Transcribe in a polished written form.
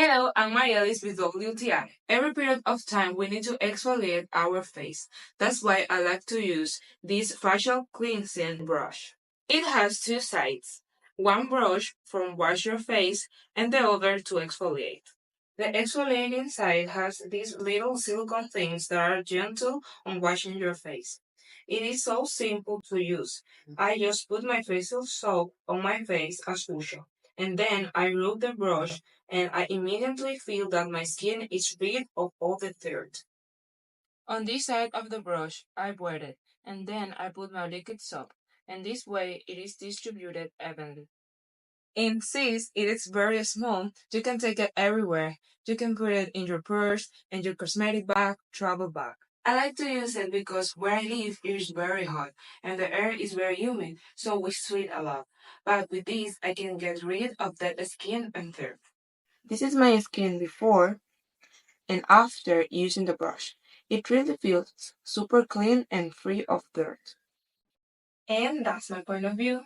Hello, I'm Marielis with WTI. Every period of time we need to exfoliate our face. That's why I like to use this facial cleansing brush. It has two sides, one brush for wash your face and the other to exfoliate. The exfoliating side has these little silicone things that are gentle on washing your face. It is so simple to use. I just put my facial soap on my face as usual, and then I rub the brush and I immediately feel that my skin is rid of all the dirt. On this side of the brush, I wet it, and then I put my liquid soap, and this way it is distributed evenly. And since it is very small, you can take it everywhere. You can put it in your purse, in your cosmetic bag, travel bag. I like to use it because where I live it is very hot and the air is very humid, so we sweat a lot. But with this, I can get rid of that skin and dirt. This is my skin before and after using the brush. It really feels super clean and free of dirt. And that's my point of view.